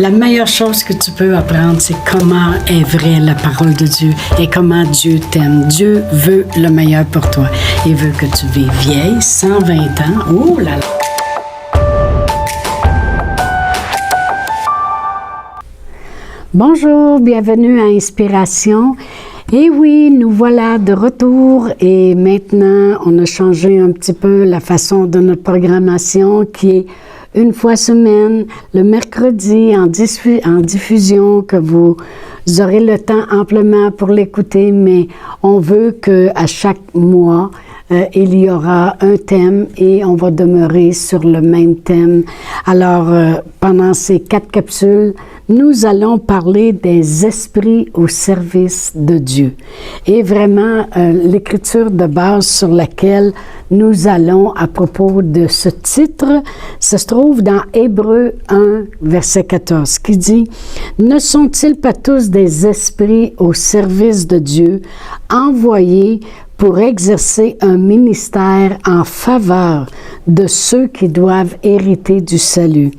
La meilleure chose que tu peux apprendre, c'est comment est vraie la parole de Dieu et comment Dieu t'aime. Dieu veut le meilleur pour toi. Il veut que tu vives vieille, 120 ans. Oh là là! Bonjour, bienvenue à Inspiration. Et oui, nous voilà de retour et maintenant, on a changé un petit peu la façon de notre programmation qui est une fois semaine, le mercredi en diffusion, que vous aurez le temps amplement pour l'écouter, mais on veut qu'à chaque mois, il y aura un thème et on va demeurer sur le même thème. Alors, pendant ces 4 capsules, nous allons parler des esprits au service de Dieu. Et vraiment, l'écriture de base sur laquelle nous allons à propos de ce titre, ça se trouve dans Hébreux 1, verset 14, qui dit « Ne sont-ils pas tous des esprits au service de Dieu, envoyés pour exercer un ministère en faveur de ceux qui doivent hériter du salut. »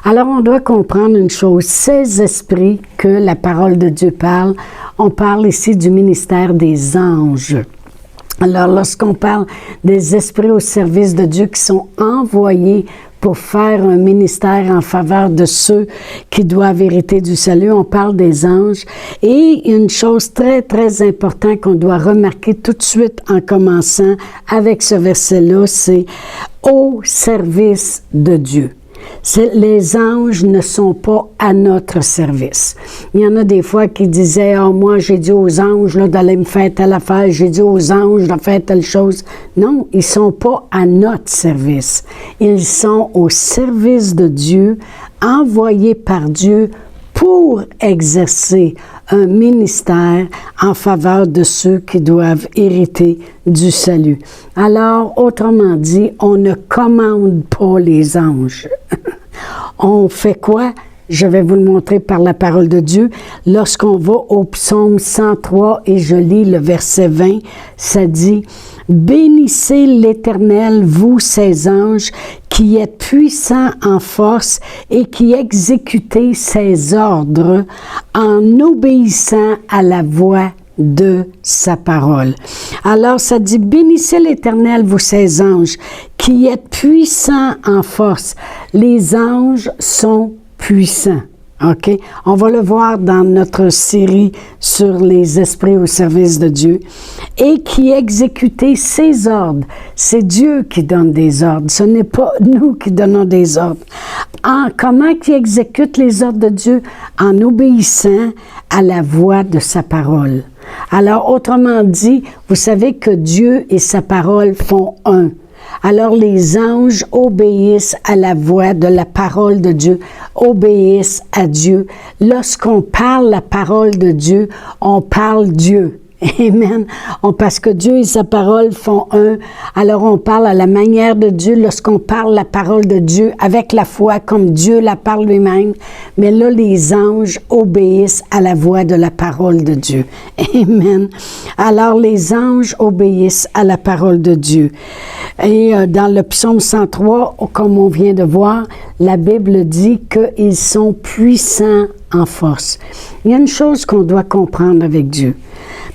Alors, on doit comprendre une chose, ces esprits que la parole de Dieu parle, on parle ici du ministère des anges. Alors, lorsqu'on parle des esprits au service de Dieu qui sont envoyés pour faire un ministère en faveur de ceux qui doivent hériter du salut, on parle des anges. Et une chose très, très importante qu'on doit remarquer tout de suite en commençant avec ce verset-là, c'est « au service de Dieu ». Les anges ne sont pas à notre service. Il y en a des fois qui disaient « Ah, moi, j'ai dit aux anges d'aller me faire telle affaire, j'ai dit aux anges de faire telle chose. » Non, ils ne sont pas à notre service. Ils sont au service de Dieu, envoyés par Dieu pour exercer un ministère en faveur de ceux qui doivent hériter du salut. Alors, autrement dit, on ne commande pas les anges. On fait quoi? Je vais vous le montrer par la parole de Dieu. Lorsqu'on va au psaume 103 et je lis le verset 20, ça dit « Bénissez l'Éternel, vous ses anges, qui êtes puissants en force et qui exécutez ses ordres en obéissant à la voix de sa parole. » Alors, ça dit « Bénissez l'Éternel, vous ses anges, qui êtes puissants en force. » Les anges sont puissants. OK? On va le voir dans notre série sur les esprits au service de Dieu. Et qui exécutait ses ordres. C'est Dieu qui donne des ordres. Ce n'est pas nous qui donnons des ordres. Comment qui exécute les ordres de Dieu? En obéissant à la voix de sa parole. Alors, autrement dit, vous savez que Dieu et sa parole font un. Alors, les anges obéissent à la voix de la parole de Dieu, obéissent à Dieu. Lorsqu'on parle la parole de Dieu, on parle Dieu. Amen. Parce que Dieu et sa parole font un. Alors, on parle à la manière de Dieu lorsqu'on parle la parole de Dieu avec la foi comme Dieu la parle lui-même. Mais là, les anges obéissent à la voix de la parole de Dieu. Amen. Alors, les anges obéissent à la parole de Dieu. Et dans le psaume 103, comme on vient de voir, la Bible dit qu'ils sont puissants en force. Il y a une chose qu'on doit comprendre avec Dieu.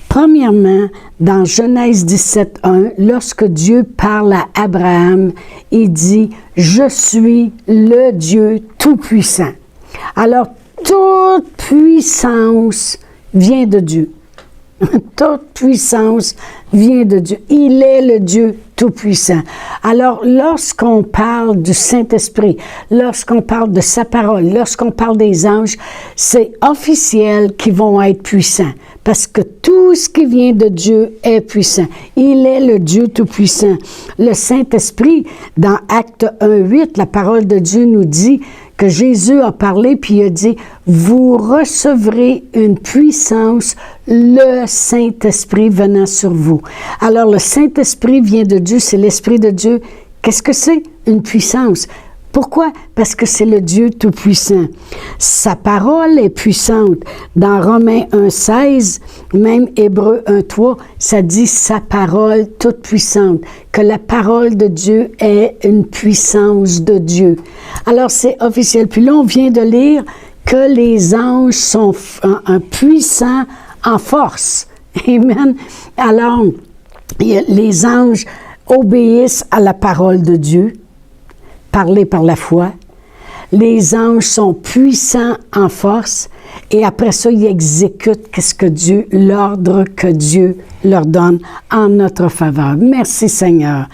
Premièrement, dans Genèse 17.1, lorsque Dieu parle à Abraham, il dit « Je suis le Dieu Tout-Puissant ». Alors, toute puissance vient de Dieu. Toute puissance vient de Dieu. Il est le Dieu Tout-Puissant. Alors, lorsqu'on parle du Saint-Esprit, lorsqu'on parle de sa parole, lorsqu'on parle des anges, c'est officiel qu'ils vont être puissants. Parce que tout ce qui vient de Dieu est puissant. Il est le Dieu Tout-Puissant. Le Saint-Esprit, dans Actes 1.8, la parole de Dieu nous dit que Jésus a parlé, puis il a dit « Vous recevrez une puissance, le Saint-Esprit venant sur vous. » Alors, le Saint-Esprit vient de Dieu, c'est l'Esprit de Dieu. Qu'est-ce que c'est? Une puissance. Pourquoi? Parce que c'est le Dieu Tout-Puissant. Sa parole est puissante. Dans Romains 1.16, même Hébreux 1.3, ça dit sa parole toute puissante, que la parole de Dieu est une puissance de Dieu. Alors c'est officiel. Puis là, on vient de lire que les anges sont puissants en force. Amen. Alors, les anges obéissent à la parole de Dieu, parlée par la foi. Les anges sont puissants en force et après ça, ils exécutent l'ordre que Dieu leur donne en notre faveur. Merci Seigneur.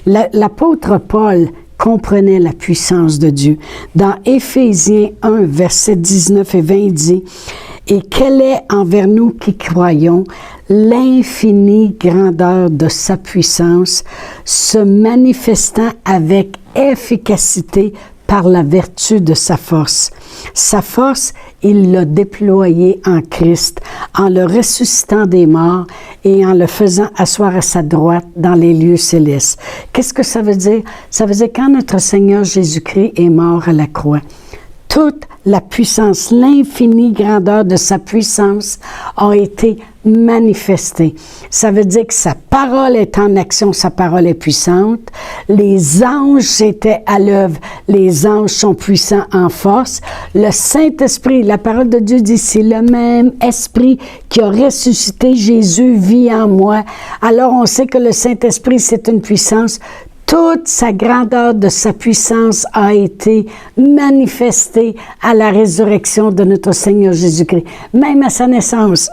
L'apôtre Paul comprenait la puissance de Dieu. Dans Éphésiens 1, versets 19 et 20, il dit « Et quelle est envers nous qui croyons l'infinie grandeur de sa puissance, se manifestant avec efficacité par la vertu de sa force. Sa force, il l'a déployée en Christ, en le ressuscitant des morts et en le faisant asseoir à sa droite dans les lieux célestes. » Qu'est-ce que ça veut dire? Ça veut dire quand notre Seigneur Jésus-Christ est mort à la croix, toute la puissance, l'infinie grandeur de sa puissance a été manifestée. Ça veut dire que sa parole est en action, sa parole est puissante. Les anges étaient à l'œuvre, les anges sont puissants en force. Le Saint-Esprit, la parole de Dieu dit, c'est le même Esprit qui a ressuscité Jésus vit en moi. Alors on sait que le Saint-Esprit, c'est une puissance. Toute sa grandeur de sa puissance a été manifestée à la résurrection de notre Seigneur Jésus-Christ. Même à sa naissance,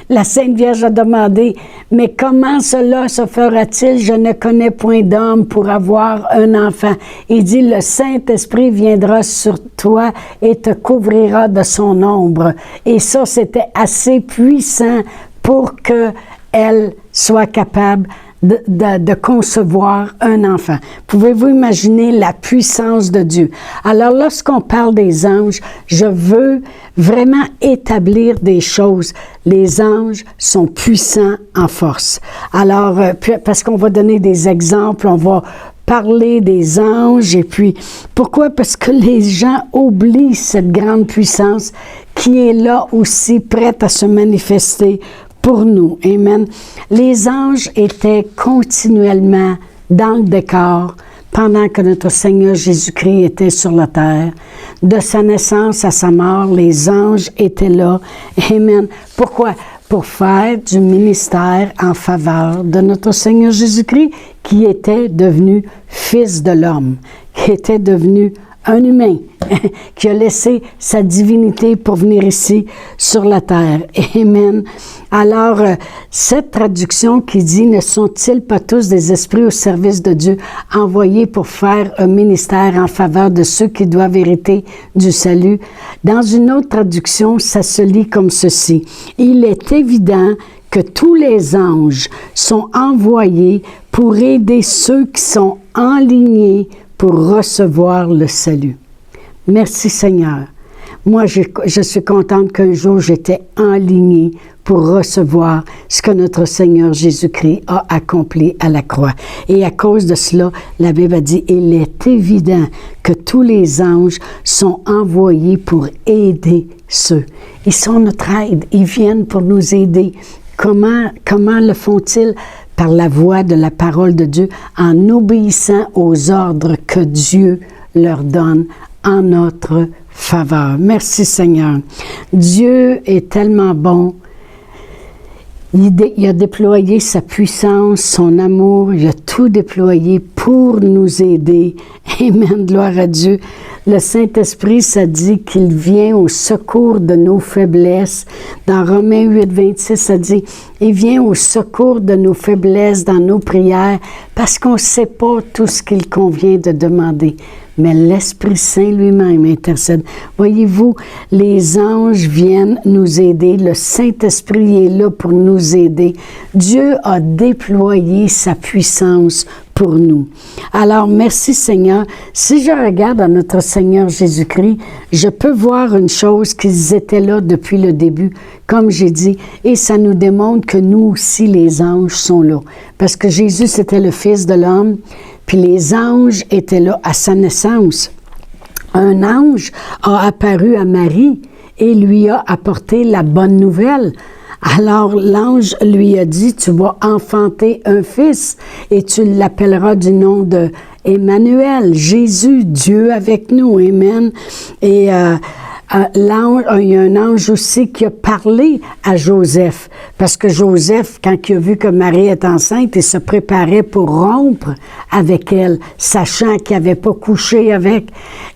la Sainte Vierge a demandé, « Mais comment cela se fera-t-il? Je ne connais point d'homme pour avoir un enfant. » Il dit, « Le Saint-Esprit viendra sur toi et te couvrira de son ombre. » Et ça, c'était assez puissant pour qu'elle soit capable de concevoir un enfant. Pouvez-vous imaginer la puissance de Dieu? Alors, lorsqu'on parle des anges, je veux vraiment établir des choses. Les anges sont puissants en force. Alors, parce qu'on va donner des exemples, on va parler des anges, et puis, pourquoi? Parce que les gens oublient cette grande puissance qui est là aussi, prête à se manifester pour nous. Amen. Les anges étaient continuellement dans le décor pendant que notre Seigneur Jésus-Christ était sur la terre. De sa naissance à sa mort, les anges étaient là. Amen. Pourquoi? Pour faire du ministère en faveur de notre Seigneur Jésus-Christ, qui était devenu Fils de l'homme, qui était devenu un humain qui a laissé sa divinité pour venir ici sur la terre. Amen. Alors, cette traduction qui dit « Ne sont-ils pas tous des esprits au service de Dieu, envoyés pour faire un ministère en faveur de ceux qui doivent hériter du salut ?» Dans une autre traduction, ça se lit comme ceci. « Il est évident que tous les anges sont envoyés pour aider ceux qui sont enlignés pour recevoir le salut. » Merci Seigneur. Moi, je suis contente qu'un jour j'étais enlignée pour recevoir ce que notre Seigneur Jésus-Christ a accompli à la croix. Et à cause de cela, la Bible a dit, il est évident que tous les anges sont envoyés pour aider ceux. Ils sont notre aide, ils viennent pour nous aider. Comment le font-ils? Par la voix de la parole de Dieu, en obéissant aux ordres que Dieu leur donne en notre faveur. Merci Seigneur. Dieu est tellement bon. Il a déployé sa puissance, son amour, il a tout déployé pour nous aider. Amen, gloire à Dieu. Le Saint-Esprit, ça dit qu'il vient au secours de nos faiblesses. Dans Romains 8, 26, ça dit, il vient au secours de nos faiblesses dans nos prières parce qu'on ne sait pas tout ce qu'il convient de demander. Mais l'Esprit Saint lui-même intercède. Voyez-vous, les anges viennent nous aider. Le Saint-Esprit est là pour nous aider. Dieu a déployé sa puissance pour nous. Alors, merci Seigneur. Si je regarde à notre Seigneur Jésus-Christ, je peux voir une chose qu'ils étaient là depuis le début, comme j'ai dit, et ça nous démontre que nous aussi, les anges sont là. Parce que Jésus, c'était le Fils de l'homme, puis les anges étaient là à sa naissance. Un ange a apparu à Marie et lui a apporté la bonne nouvelle. Alors l'ange lui a dit, tu vas enfanter un fils et tu l'appelleras du nom de Emmanuel, Jésus, Dieu avec nous. Amen. Et il y a un ange aussi qui a parlé à Joseph, parce que Joseph, quand il a vu que Marie est enceinte, il se préparait pour rompre avec elle, sachant qu'il n'avait pas couché avec.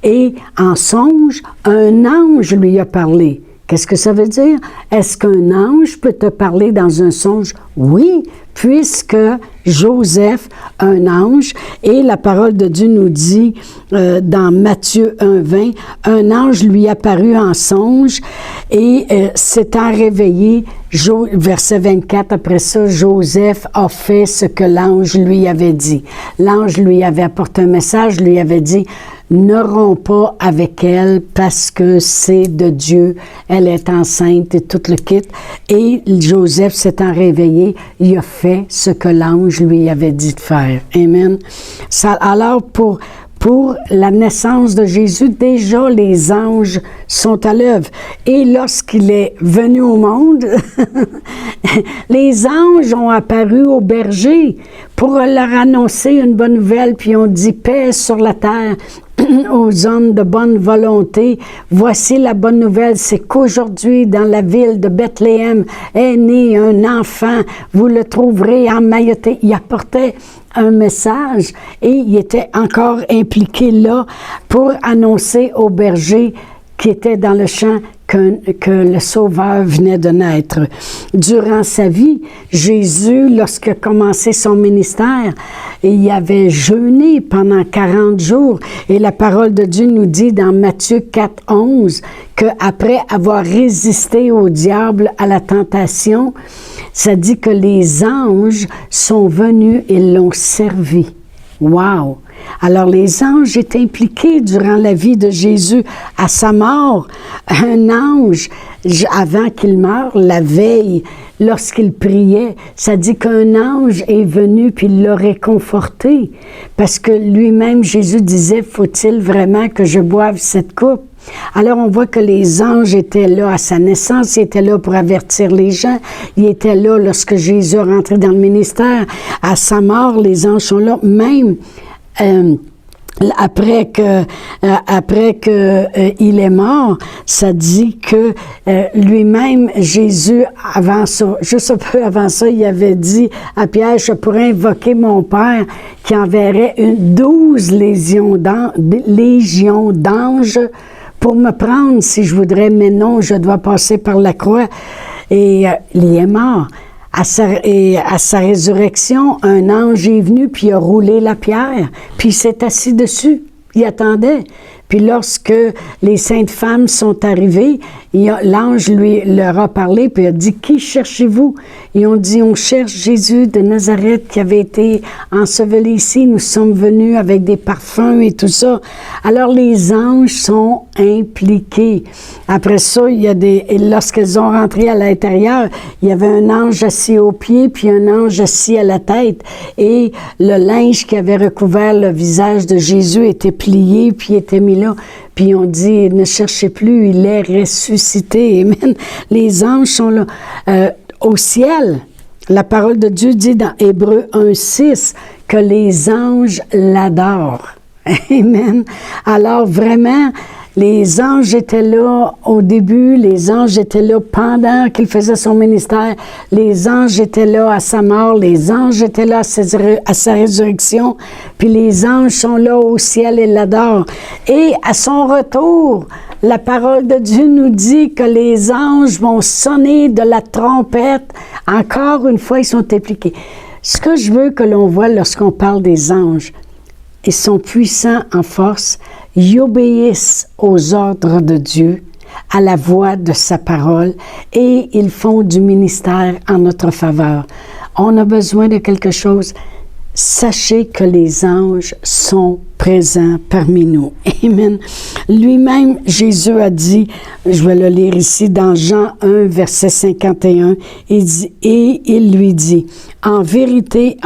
Et en songe, un ange lui a parlé. Qu'est-ce que ça veut dire? Est-ce qu'un ange peut te parler dans un songe? Oui, puisque Joseph, un ange, et la parole de Dieu nous dit dans Matthieu 1,20, un ange lui apparut en songe et s'étant réveillé, verset 24, après ça, Joseph a fait ce que l'ange lui avait dit. L'ange lui avait apporté un message, lui avait dit, ne romps pas avec elle parce que c'est de Dieu, elle est enceinte et tout le kit. Et Joseph s'étant réveillé, il a fait ce que l'ange lui avait dit de faire. Amen. Alors, pour la naissance de Jésus, déjà les anges sont à l'œuvre. Et lorsqu'il est venu au monde, les anges ont apparu aux bergers pour leur annoncer une bonne nouvelle, puis on dit paix sur la terre aux hommes de bonne volonté. Voici la bonne nouvelle, c'est qu'aujourd'hui, dans la ville de Bethléem, est né un enfant. Vous le trouverez emmailloté. Il apportait un message et il était encore impliqué là pour annoncer aux bergers qui étaient dans le champ que le Sauveur venait de naître. Durant sa vie, Jésus, lorsqu'il a commencé son ministère, il avait jeûné pendant 40 jours. Et la parole de Dieu nous dit dans Matthieu 4,11 qu'après avoir résisté au diable à la tentation, ça dit que les anges sont venus et l'ont servi. Wow! Alors, les anges étaient impliqués durant la vie de Jésus. À sa mort, un ange, avant qu'il meure, la veille, lorsqu'il priait, ça dit qu'un ange est venu puis il l'a réconforté. Parce que lui-même, Jésus disait, faut-il vraiment que je boive cette coupe? Alors, on voit que les anges étaient là à sa naissance, ils étaient là pour avertir les gens, ils étaient là lorsque Jésus est rentré dans le ministère. À sa mort, les anges sont là, même après que il est mort, ça dit que lui-même, Jésus, juste un peu avant ça, il avait dit à Pierre, je pourrais invoquer mon Père qui enverrait 12 légions d'anges pour me prendre si je voudrais, mais non, je dois passer par la croix. Et il est mort. À sa résurrection, un ange est venu, puis il a roulé la pierre, puis il s'est assis dessus. Il attendait. Puis lorsque les saintes femmes sont arrivées, l'ange leur a parlé, puis il a dit, « Qui cherchez-vous? » Ils ont dit, « On cherche Jésus de Nazareth qui avait été enseveli ici. Nous sommes venus avec des parfums et tout ça. » Alors les anges sont impliqués. Après ça, lorsqu'elles ont rentré à l'intérieur, il y avait un ange assis aux pieds, puis un ange assis à la tête. Et le linge qui avait recouvert le visage de Jésus était plié, puis était mis là. Puis on dit, ne cherchez plus, il est ressuscité. Amen. Les anges sont là. Au ciel, la parole de Dieu dit dans Hébreux 1,6 que les anges l'adorent. Amen. Alors vraiment, les anges étaient là au début, les anges étaient là pendant qu'il faisait son ministère, les anges étaient là à sa mort, les anges étaient là à sa résurrection, puis les anges sont là au ciel et l'adorent. Et à son retour, la parole de Dieu nous dit que les anges vont sonner de la trompette. Encore une fois, ils sont impliqués. Ce que je veux que l'on voit lorsqu'on parle des anges, ils sont puissants en force, ils obéissent aux ordres de Dieu, à la voix de sa parole, et ils font du ministère en notre faveur. On a besoin de quelque chose. Sachez que les anges sont présents parmi nous. Amen. Lui-même, Jésus a dit, je vais le lire ici dans Jean 1, verset 51, il dit, et il lui dit, en vérité,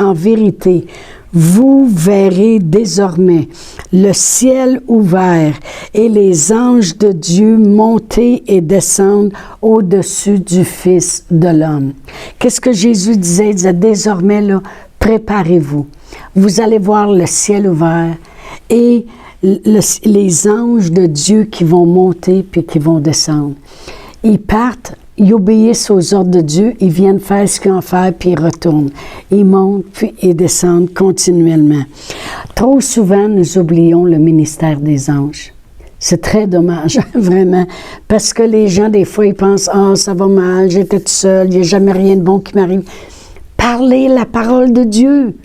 vous verrez désormais le ciel ouvert et les anges de Dieu monter et descendre au-dessus du Fils de l'homme. Qu'est-ce que Jésus disait? Il disait, désormais, là, préparez-vous. Vous allez voir le ciel ouvert et les anges de Dieu qui vont monter puis qui vont descendre. Ils partent, ils obéissent aux ordres de Dieu, ils viennent faire ce qu'ils ont à faire, puis ils retournent. Ils montent, puis ils descendent continuellement. Trop souvent, nous oublions le ministère des anges. C'est très dommage, vraiment, parce que les gens, des fois, ils pensent « Ah, ça va mal, j'étais tout seul, il n'y a jamais rien de bon qui m'arrive. » Parlez la parole de Dieu,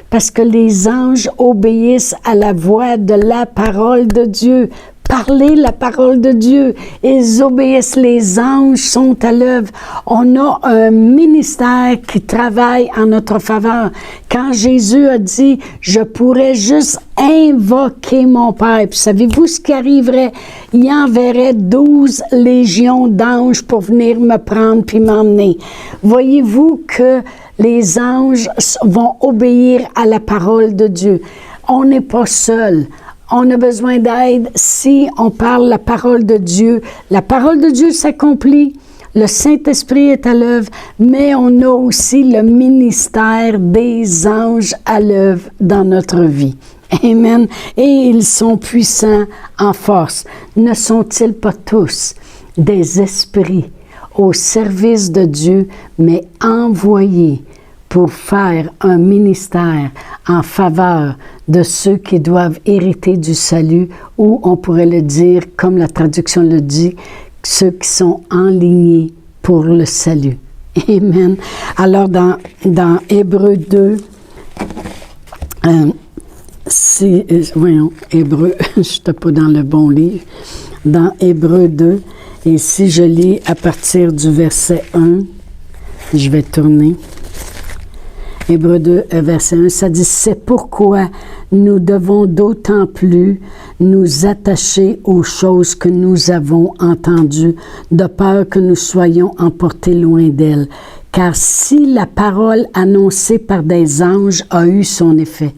parce que les anges obéissent à la voix de la parole de Dieu. Parlez la parole de Dieu. Ils obéissent, les anges sont à l'œuvre. On a un ministère qui travaille en notre faveur. Quand Jésus a dit, je pourrais juste invoquer mon Père, puis savez-vous ce qui arriverait? Il enverrait 12 légions d'anges pour venir me prendre puis m'emmener. Voyez-vous que les anges vont obéir à la parole de Dieu. On n'est pas seul. On a besoin d'aide si on parle la parole de Dieu. La parole de Dieu s'accomplit, le Saint-Esprit est à l'œuvre, mais on a aussi le ministère des anges à l'œuvre dans notre vie. Amen. Et ils sont puissants en force. Ne sont-ils pas tous des esprits au service de Dieu, mais envoyés pour faire un ministère en faveur de ceux qui doivent hériter du salut, ou on pourrait le dire, comme la traduction le dit, ceux qui sont enlignés pour le salut. Amen. Alors, dans Hébreux 2, voyons, Hébreux, je n'étais pas dans le bon livre, dans Hébreux 2, et si je lis à partir du verset 1, je vais tourner. Hébreux 2, verset 1, ça dit « C'est pourquoi nous devons d'autant plus nous attacher aux choses que nous avons entendues, de peur que nous soyons emportés loin d'elles. Car si la parole annoncée par des anges a eu son effet, »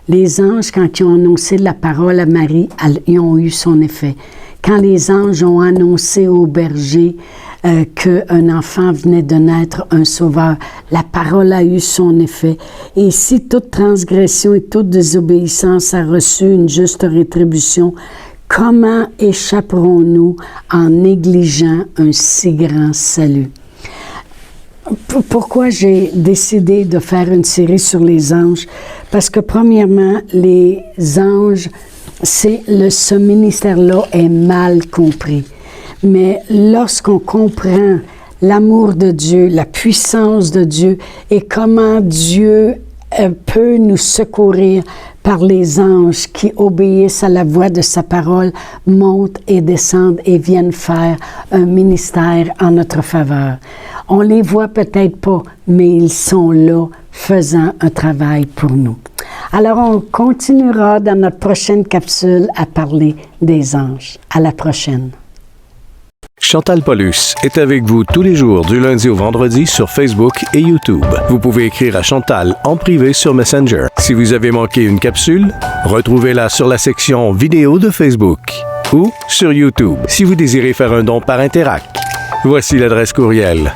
les anges, quand ils ont annoncé la parole à Marie, ils ont eu son effet. Quand les anges ont annoncé aux bergers qu'un enfant venait de naître, un sauveur, la parole a eu son effet. Et si toute transgression et toute désobéissance a reçu une juste rétribution, comment échapperons-nous en négligeant un si grand salut? Pourquoi j'ai décidé de faire une série sur les anges? Parce que premièrement, les anges, ce ministère-là est mal compris. Mais lorsqu'on comprend l'amour de Dieu, la puissance de Dieu et comment Dieu peut nous secourir par les anges qui obéissent à la voix de sa parole, montent et descendent et viennent faire un ministère en notre faveur. On les voit peut-être pas, mais ils sont là faisant un travail pour nous. Alors, on continuera dans notre prochaine capsule à parler des anges. À la prochaine. Chantal Paulus est avec vous tous les jours du lundi au vendredi sur Facebook et YouTube. Vous pouvez écrire à Chantal en privé sur Messenger. Si vous avez manqué une capsule, retrouvez-la sur la section vidéo de Facebook ou sur YouTube si vous désirez faire un don par Interac. Voici l'adresse courriel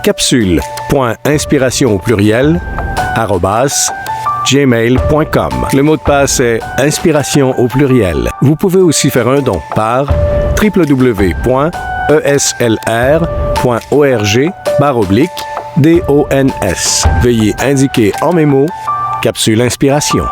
capsule.inspiration au pluriel @gmail.com. Le mot de passe est inspiration au pluriel. Vous pouvez aussi faire un don par www.eslr.org/dons. Veuillez indiquer en mémo Capsule Inspiration.